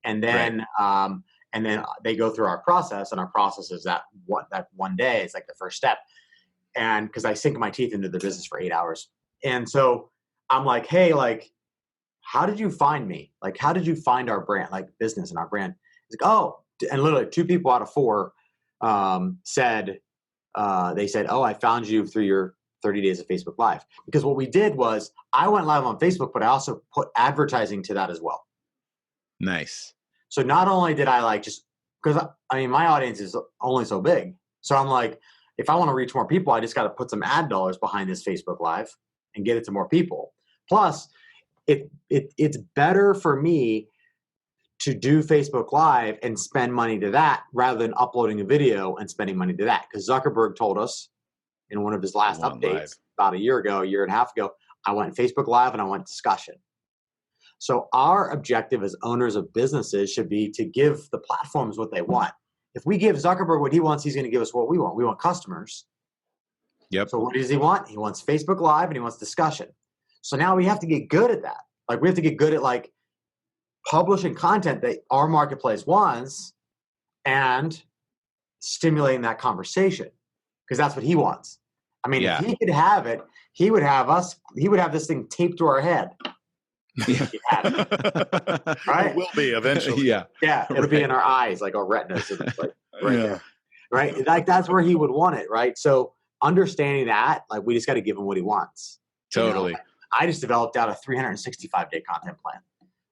and then they go through our process, and our process is that one day is like the first step. And because I sink my teeth into the business for 8 hours. And so I'm like, hey, like, how did you find me? Like, how did you find our brand, like business and our brand? It's like, oh, and literally 2 people out of 4 said, oh, I found you through your 30 days of Facebook Live. Because what we did was I went live on Facebook, but I also put advertising to that as well. Nice. So not only did I like just, because I mean, my audience is only so big. So I'm like, if I want to reach more people, I just got to put some ad dollars behind this Facebook Live and get it to more people. Plus, it's better for me to do Facebook Live and spend money to that rather than uploading a video and spending money to that. Because Zuckerberg told us in one of his last updates about a year and a half ago, I went Facebook Live and I went discussion. So our objective as owners of businesses should be to give the platforms what they want. If we give Zuckerberg what he wants, he's going to give us what we want. We want customers. Yep. So what does he want? He wants Facebook Live and he wants discussion. So now we have to get good at that. Like we have to get good at like publishing content that our marketplace wants and stimulating that conversation because that's what he wants. I mean, if he could have it, he would have this thing taped to our head. Yeah. Right? It will be eventually. Yeah, it'll be in our eyes, like our retinas, like there, right? Like that's where he would want it, right? So understanding that, like we just got to give him what he wants. Totally. You know? I just developed out a 365-day content plan.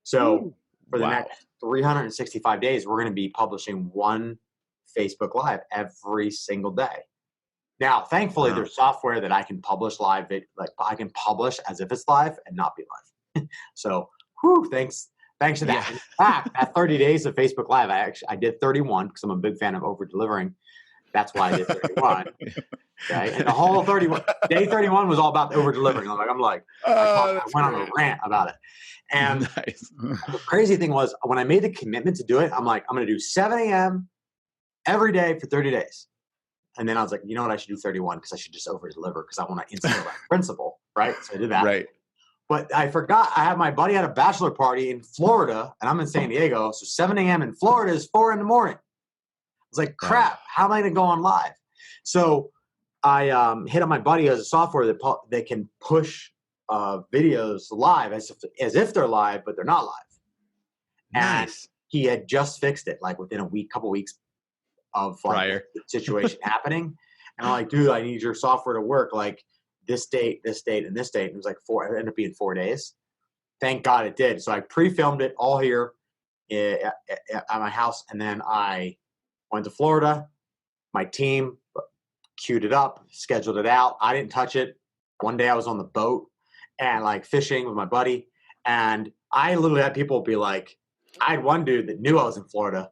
So for the next 365 days, we're going to be publishing one Facebook Live every single day. Now, thankfully, there's software that I can publish live. Like I can publish as if it's live and not be live. So, thanks to that. Yeah. In fact, that 30 days of Facebook Live, I did 31 because I'm a big fan of over delivering. That's why I did 31. Okay, and the whole 31 day 31 was all about over delivering. I went on a rant about it. And the crazy thing was when I made the commitment to do it, I'm like, I'm going to do 7 a.m. every day for 30 days. And then I was like, you know what? I should do 31 because I should just over deliver because I want to instill that principle. Right. So I did that. Right. But I forgot I had my buddy at a bachelor party in Florida and I'm in San Diego. So 7 a.m. in Florida is 4 a.m. I was like, crap, how am I going to go on live? So I hit on my buddy who has a software that can push videos live as if they're live, but they're not live. And he had just fixed it like within a week, couple weeks of like the situation happening. And I'm like, dude, I need your software to work like this date, and this date. And it was like it ended up being 4 days. Thank God it did. So I pre-filmed it all here at my house. And then I went to Florida. My team queued it up, scheduled it out. I didn't touch it. One day I was on the boat and like fishing with my buddy. And I literally had people be like, I had one dude that knew I was in Florida.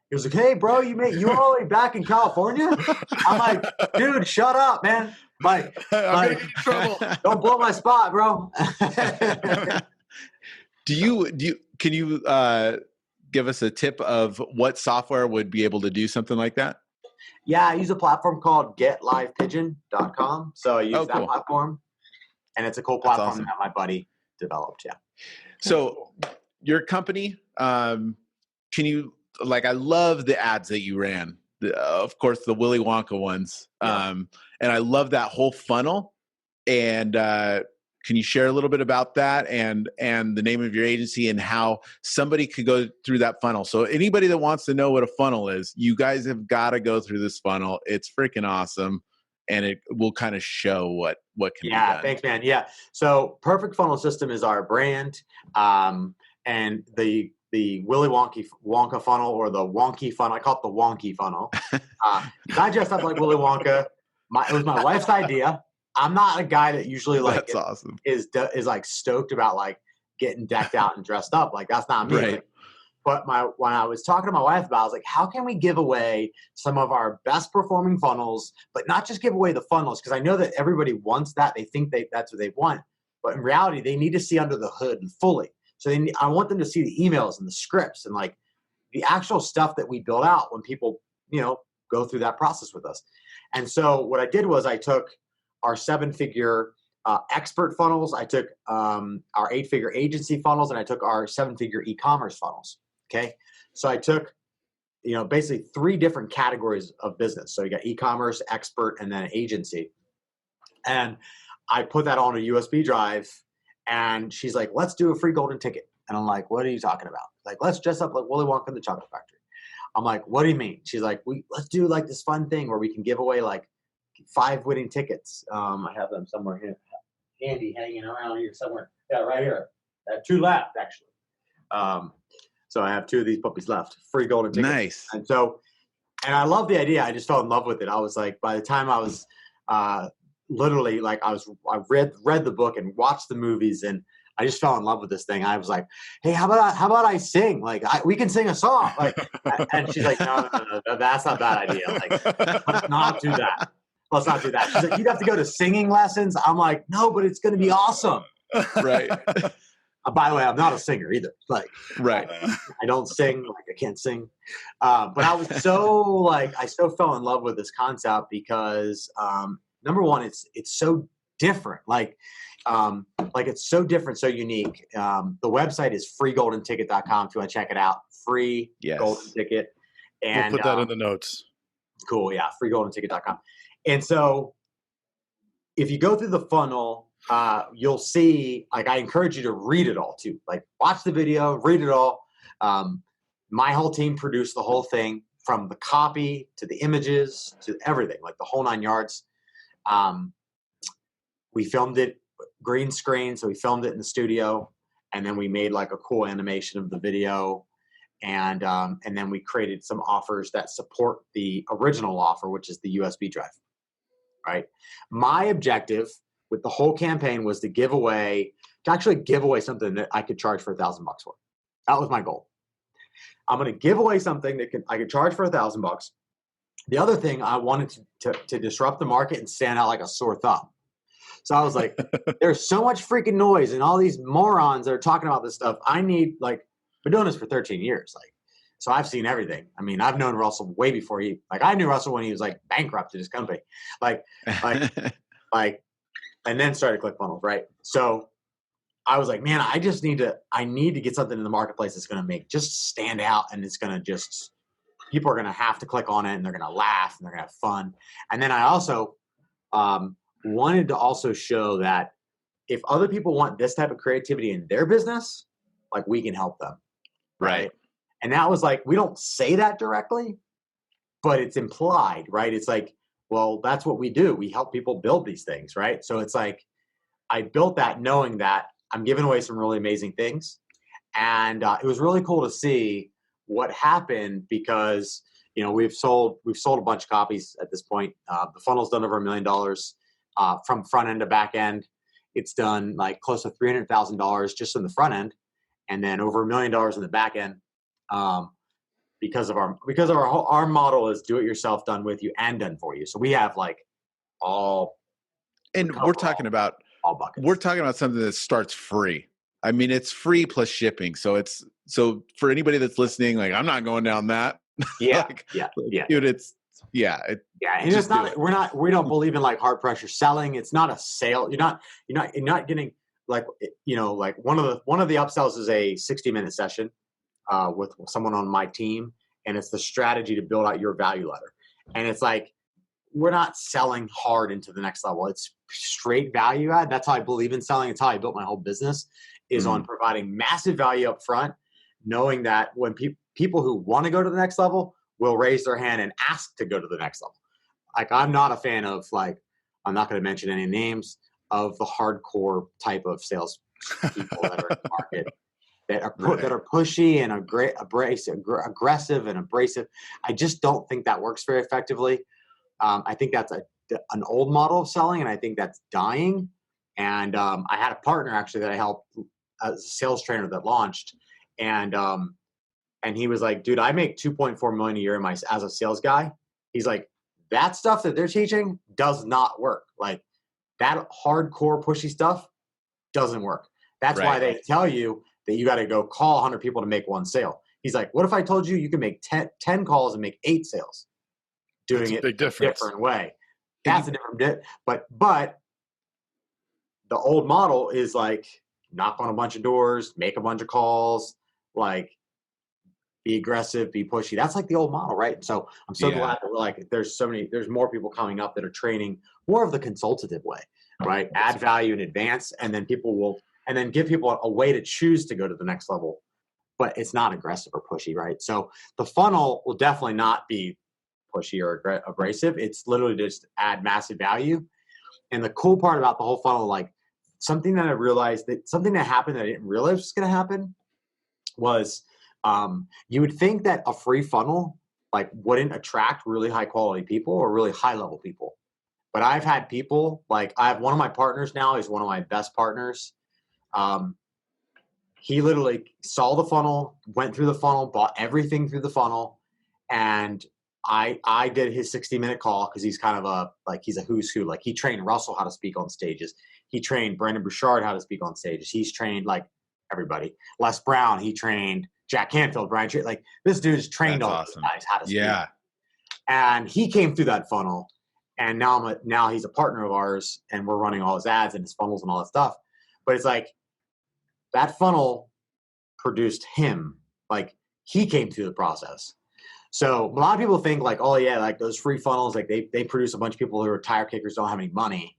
He was like, hey, bro, you all the way back in California? I'm like, dude, shut up, man. I'm gonna get in trouble. Don't blow my spot, bro. Can you give us a tip of what software would be able to do something like that? Yeah, I use a platform called getlivepigeon.com. So I use that platform. And it's a cool platform that my buddy developed. Yeah. So your company, can you, like, I love the ads that you ran. Of course, the Willy Wonka ones. Yeah. And I love that whole funnel. And can you share a little bit about that and the name of your agency and how somebody could go through that funnel? So anybody that wants to know what a funnel is, you guys have got to go through this funnel. It's freaking awesome. And it will kind of show what can be done. Yeah, thanks, man. Yeah. So Perfect Funnel System is our brand. And the Willy Wonka funnel or the wonky funnel, I call it the wonky funnel. I dressed up like Willy Wonka. It was my wife's idea. I'm not a guy that usually like awesome. is like stoked about like getting decked out and dressed up. Like that's not me. Right. But when I was talking to my wife about it, I was like, how can we give away some of our best performing funnels, but not just give away the funnels? Because I know that everybody wants that. They think that's what they want. But in reality, they need to see under the hood fully. So I want them to see the emails and the scripts and like the actual stuff that we build out when people, go through that process with us. And so what I did was I took our 7-figure expert funnels. I took our 8-figure agency funnels, and I took our 7-figure e-commerce funnels. Okay. So I took, basically 3 different categories of business. So you got e-commerce, expert, and then agency. And I put that on a USB drive, and she's like, let's do a free golden ticket. And I'm like, what are you talking about? Like, let's dress up like Willy Wonka in the Chocolate Factory. I'm like, what do you mean? She's like, let's do like this fun thing where we can give away like 5 winning tickets. I have them somewhere here, handy, hanging around here somewhere. Yeah, right here. I have 2 left, actually. So I have 2 of these puppies left, free golden tickets. Nice. And I love the idea. I just fell in love with it. I was like, by the time I was literally like, I read the book and watched the movies, and I just fell in love with this thing. I was like, hey, how about I sing? Like, we can sing a song. Like, and she's like, no, that's not a bad idea. Like, let's not do that. Let's not do that. She's like, you'd have to go to singing lessons. I'm like, no, but it's going to be awesome. Right. By the way, I'm not a singer either. Like, right. I don't sing. Like, I can't sing. But I was I so fell in love with this concept because, number one, it's so different. Like it's so different, so unique. The website is freegoldenticket.com if you want to check it out. Free golden ticket. And we'll put that in the notes. Cool. Yeah. freegoldenticket.com. And so if you go through the funnel, you'll see, like, I encourage you to read it all too. Like, watch the video, read it all. My whole team produced the whole thing, from the copy to the images to everything, like the whole 9 yards. We filmed it green screen. So we filmed it in the studio, and then we made like a cool animation of the video. And then we created some offers that support the original offer, which is the USB drive, right? My objective with the whole campaign was to actually give away something that I could charge for $1,000 for. That was my goal. I'm going to give away something that I could charge for $1,000. The other thing, I wanted to disrupt the market and stand out like a sore thumb. So I was like, there's so much freaking noise and all these morons that are talking about this stuff. I need, like, been doing this for 13 years. Like, so I've seen everything. I mean, I've known Russell way before I knew Russell when he was like bankrupt in his company, and then started ClickFunnels, right? So I was like, man, I need to get something in the marketplace that's going to just stand out, and it's going to people are going to have to click on it, and they're going to laugh, and they're going to have fun. And then I also wanted to also show that if other people want this type of creativity in their business, like, we can help them. Right. And that was like, we don't say that directly, but it's implied, right? It's like, well, that's what we do. We help people build these things, right? So it's like, I built that knowing that I'm giving away some really amazing things. And it was really cool to see what happened, because, we've sold a bunch of copies at this point. The funnel's done over $1 million from front end to back end. It's done like close to $300,000 just in the front end, and then over $1 million in the back end. Because our model is do it yourself, done with you, and done for you. So we have like all, and we're talking about something that starts free. I mean, it's free plus shipping. So for anybody that's listening, like, I'm not going down that. Yeah. Dude, And it's not, we don't believe in like hard pressure selling. It's not a sale. You're not getting like, like one of the upsells is a 60-minute session with someone on my team. And it's the strategy to build out your value ladder. And it's like, we're not selling hard into the next level. It's straight value add. That's how I believe in selling. It's how I built my whole business, is on providing massive value up front, knowing that when people who want to go to the next level will raise their hand and ask to go to the next level. Like, I'm not a fan of, like, I'm not going to mention any names of the hardcore type of sales people that are in the market that are pushy and aggressive and abrasive. I just don't think that works very effectively. I think that's an old model of selling, and I think that's dying. And I had a partner actually that I helped as a sales trainer that launched, and he was like, dude, I make $2.4 million a year as a sales guy. He's like, that stuff that they're teaching does not work. Like, that hardcore pushy stuff doesn't work. That's why they tell you that you got to go call 100 people to make one sale. He's like, what if I told you you can make 10 calls and make 8 sales? Doing it a different way. That's a different bit. But the old model is like knock on a bunch of doors, make a bunch of calls, like be aggressive, be pushy. That's like the old model, right? So I'm so glad that we're like, there's more people coming up that are training more of the consultative way, right? Add value in advance, and then give people a way to choose to go to the next level, but it's not aggressive or pushy, right? So the funnel will definitely not be pushy or abrasive. It's literally just add massive value. And the cool part about the whole funnel, like something that happened that I didn't realize was going to happen was, you would think that a free funnel like wouldn't attract really high quality people or really high level people. But I've had people, like I have one of my partners now, he's one of my best partners. He literally saw the funnel, went through the funnel, bought everything through the funnel. And I did his 60-minute call because he's kind of he's a who's who. Like he trained Russell how to speak on stages. He trained Brandon Bouchard how to speak on stages. He's trained like everybody. Les Brown, he trained Jack Canfield, Brian. Like this dude's trained all those guys how to speak. Yeah. And he came through that funnel. And now he's a partner of ours and we're running all his ads and his funnels and all that stuff. But it's like that funnel produced him. Like he came through the process. So a lot of people think like, oh yeah, like those free funnels, like they produce a bunch of people who are tire kickers, don't have any money.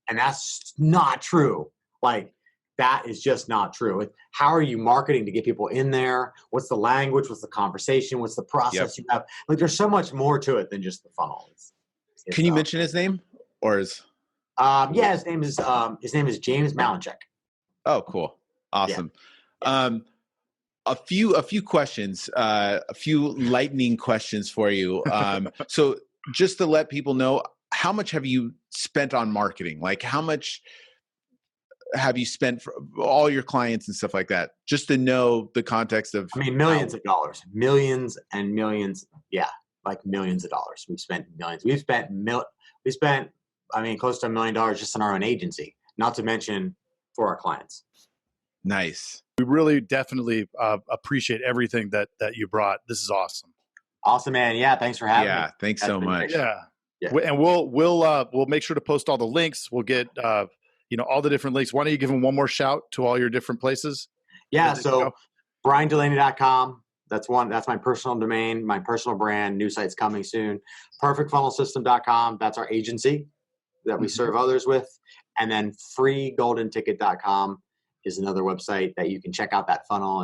And that's not true. Like that is just not true. How are you marketing to get people in there? What's the language? What's the conversation? What's the process you have? Like there's so much more to it than just the funnel. Can you mention his name or his? Yeah, his name is James Malinchek. Oh, cool. Awesome. Yeah. A few questions, a few lightning questions for you. So just to let people know, how much have you spent on marketing? Like how much have you spent for all your clients and stuff like that? Just to know the context of. I mean, millions of dollars, millions and millions. Yeah. Like millions of dollars. We've spent millions. We spent close to $1 million just in our own agency, not to mention for our clients. Nice. We really definitely appreciate everything that you brought. This is awesome. Awesome, man. Yeah. Thanks for having me. Yeah. Thanks so much. Yeah. And we'll make sure to post all the links. We'll get, all the different links. Why don't you give them one more shout to all your different places? Yeah. So BryanDulaney.com. That's my personal domain, my personal brand. New site's coming soon. PerfectFunnelSystem.com. That's our agency that we serve others with. And then FreeGoldenTicket.com is another website that you can check out that funnel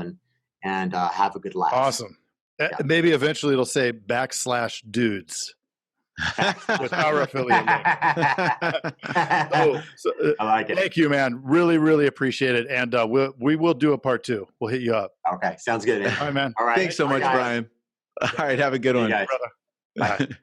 and have a good laugh. Awesome. Yeah. Maybe eventually it'll say /dudes with our affiliate link. I like it. Thank you, man. Really, really appreciate it. And we will do a part 2. We'll hit you up. Okay. Sounds good. All right, man. All right. Thanks so much, Bryan. All right. Have a good one. Guys.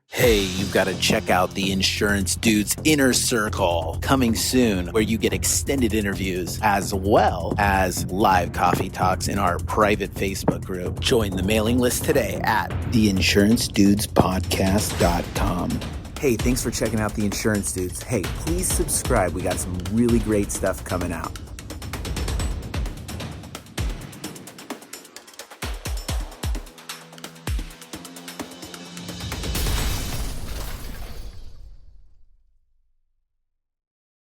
Hey, you've got to check out the Insurance Dudes Inner Circle coming soon, where you get extended interviews as well as live coffee talks in our private Facebook group. Join the mailing list today at theinsurancedudespodcast.com. Hey, thanks for checking out the Insurance Dudes. Hey, please subscribe. We got some really great stuff coming out.